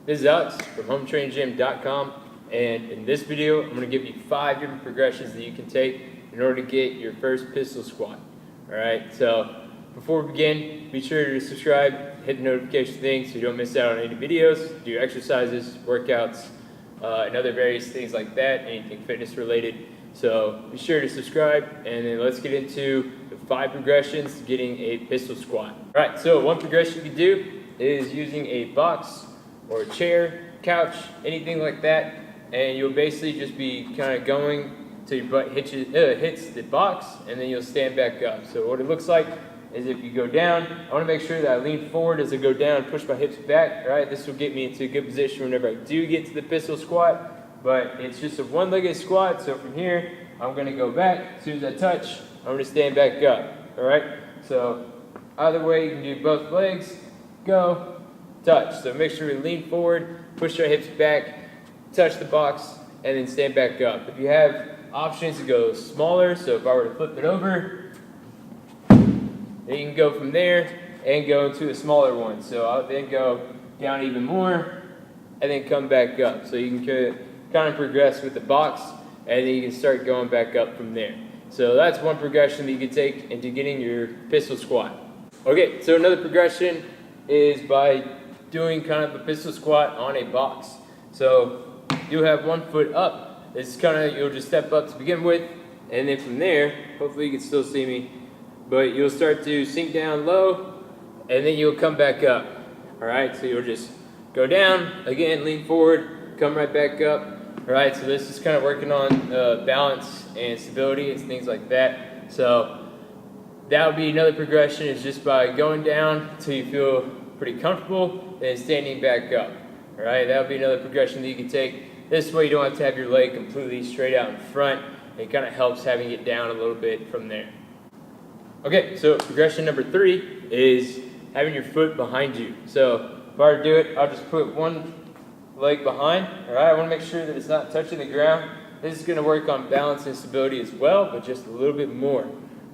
This is Alex from HomeTrainingGym.com, and in this video I'm going to give you 5 different progressions that you can take in order to get your first pistol squat. Alright, so before we begin, be sure to subscribe, hit the notification thing so you don't miss out on any videos, do exercises, workouts, and other various things like that, anything fitness related. So be sure to subscribe, and then let's get into the 5 progressions to getting a pistol squat. Alright, so one progression you can do is using a box or a chair, couch, anything like that, and you'll basically just be kind of going till your butt hits the box, and then you'll stand back up. So what it looks like is if you go down, I want to make sure that I lean forward as I go down, push my hips back. All right, this will get me into a good position whenever I do get to the pistol squat, but it's just a one-legged squat. So from here, I'm going to go back. As soon as I touch, I'm going to stand back up. All right, so either way, you can do both legs, go, touch. So make sure we lean forward, push our hips back, touch the box, and then stand back up. If you have options to go smaller, so if I were to flip it over, then you can go from there and go to a smaller one. So I'll then go down even more and then come back up. So you can kind of progress with the box, and then you can start going back up from there. So that's one progression that you can take into getting your pistol squat. Okay, so another progression is by doing kind of a pistol squat on a box. So you have one foot up. It's kind of, you'll just step up to begin with, and then from there, hopefully you can still see me, but you'll start to sink down low, and then you'll come back up. All right, so you'll just go down, again, lean forward, come right back up. All right, so this is kind of working on balance and stability and things like that. So that would be another progression, is just by going down until you feel pretty comfortable, then standing back up. All right, that would be another progression that you can take. This way you don't have to have your leg completely straight out in front. It kind of helps having it down a little bit from there. Okay, so progression number 3 is having your foot behind you. So if I were to do it, I'll just put one leg behind. All right, I want to make sure that it's not touching the ground. This is going to work on balance and stability as well, but just a little bit more.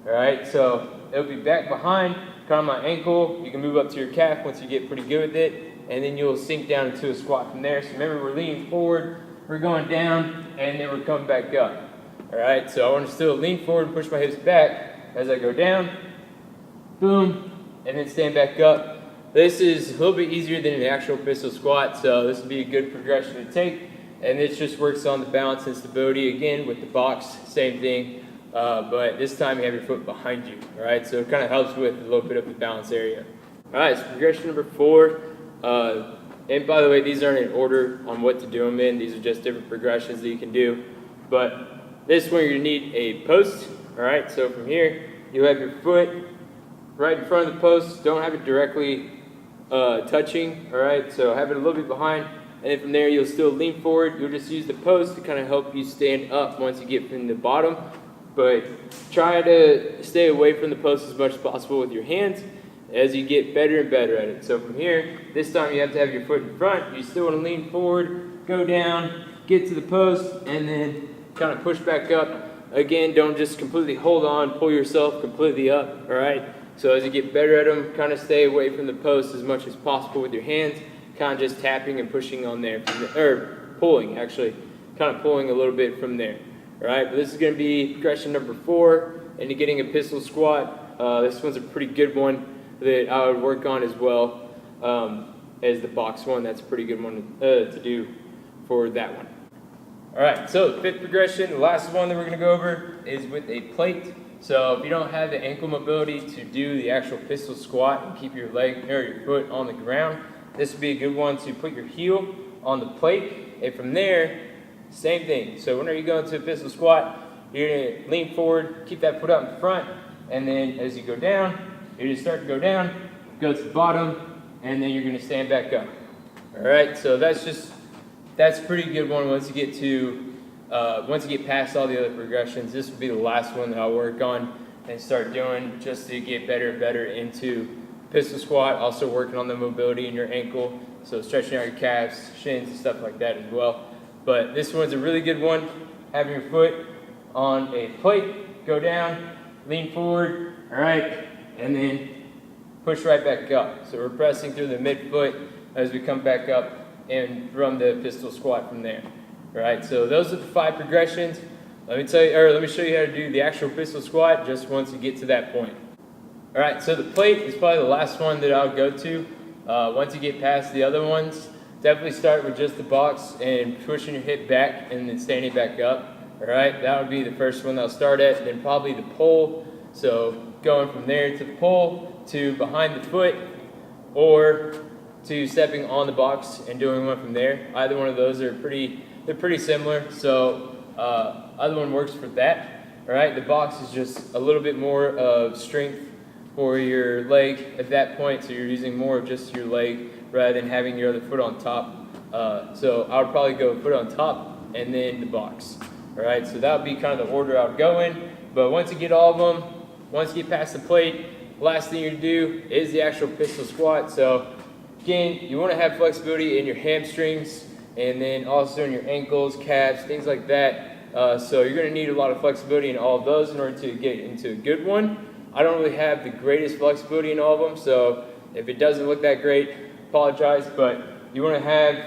All right, so it'll be back behind, kind of my ankle. You can move up to your calf once you get pretty good with it, and then you'll sink down into a squat from there. So remember, we're leaning forward, we're going down, and then we're coming back up. All right, so I want to still lean forward and push my hips back as I go down, boom, and then stand back up. This is a little bit easier than an actual pistol squat, so this would be a good progression to take, and this just works on the balance and stability. Again, with the box, same thing, but this time you have your foot behind you. All right, so it kind of helps with a little bit of the balance area. All right, so progression number 4. And by the way, these aren't in order on what to do them in. These are just different progressions that you can do. But this one, you're going to need a post. All right, so from here, you have your foot right in front of the post. Don't have it directly touching. All right, so have it a little bit behind. And then from there, you'll still lean forward. You'll just use the post to kind of help you stand up once you get from the bottom. But try to stay away from the post as much as possible with your hands as you get better and better at it. So from here, this time you have to have your foot in front. You still want to lean forward, go down, get to the post, and then kind of push back up. Again, don't just completely hold on, pull yourself completely up, all right? So as you get better at them, kind of stay away from the post as much as possible with your hands, kind of just tapping and pushing on there, or pulling actually, kind of pulling a little bit from there, all right? But this is going to be progression number 4 into getting a pistol squat. This one's a pretty good one that I would work on as well as the box one. That's a pretty good one to do for that one. All right, so the 5th progression, the last one that we're going to go over, is with a plate. So if you don't have the ankle mobility to do the actual pistol squat and keep your leg or your foot on the ground, this would be a good one to put your heel on the plate, and from there, same thing. So whenever you go into a pistol squat, you're going to lean forward, keep that foot up in front, and then as you go down, you're going to start to go down, go to the bottom, and then you're going to stand back up. All right, so that's a pretty good one once you get past all the other progressions. This will be the last one that I'll work on and start doing just to get better and better into pistol squat. Also working on the mobility in your ankle, so stretching out your calves, shins, and stuff like that as well. But this one's a really good one. Having your foot on a plate, go down, lean forward, all right, and then push right back up. So we're pressing through the midfoot as we come back up and from the pistol squat from there. All right, so those are the 5 progressions. Let me show you how to do the actual pistol squat just once you get to that point. All right, so the plate is probably the last one that I'll go to. Once you get past the other ones, definitely start with just the box and pushing your hip back and then standing back up. All right, that would be the first one I'll start at. Then probably the pole. So going from there to the pole to behind the foot, or to stepping on the box and doing one from there. Either one of those are pretty similar. So other one works for that. All right, the box is just a little bit more of strength for your leg at that point, so you're using more of just your leg rather than having your other foot on top. So I would probably go foot on top and then the box. All right, so that would be kind of the order I would go in. But once you get all of them, once you get past the plate, last thing you do is the actual pistol squat. So again, you want to have flexibility in your hamstrings and then also in your ankles, calves, things like that. So you're going to need a lot of flexibility in all of those in order to get into a good one. I don't really have the greatest flexibility in all of them, so if it doesn't look that great, apologize, but you want to have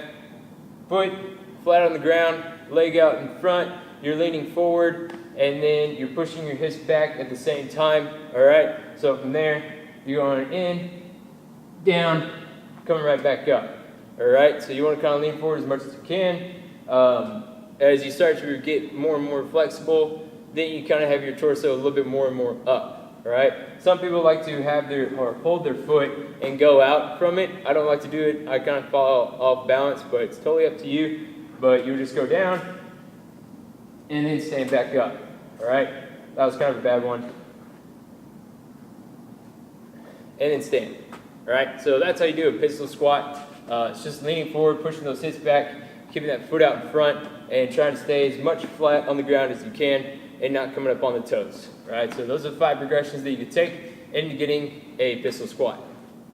foot flat on the ground, leg out in front, you're leaning forward, and then you're pushing your hips back at the same time. All right, so from there, you're going in, down, coming right back up. All right, so you want to kind of lean forward as much as you can. As you start to get more and more flexible, then you kind of have your torso a little bit more and more up. All right. Some people like to have hold their foot and go out from it. I don't like to do it. I kind of fall off balance, but it's totally up to you. But you just go down and then stand back up. All right. That was kind of a bad one. And then stand. All right. So that's how you do a pistol squat. It's just leaning forward, pushing those hips back, keeping that foot out in front, and trying to stay as much flat on the ground as you can, and not coming up on the toes. Right? So those are the 5 progressions that you can take into getting a pistol squat.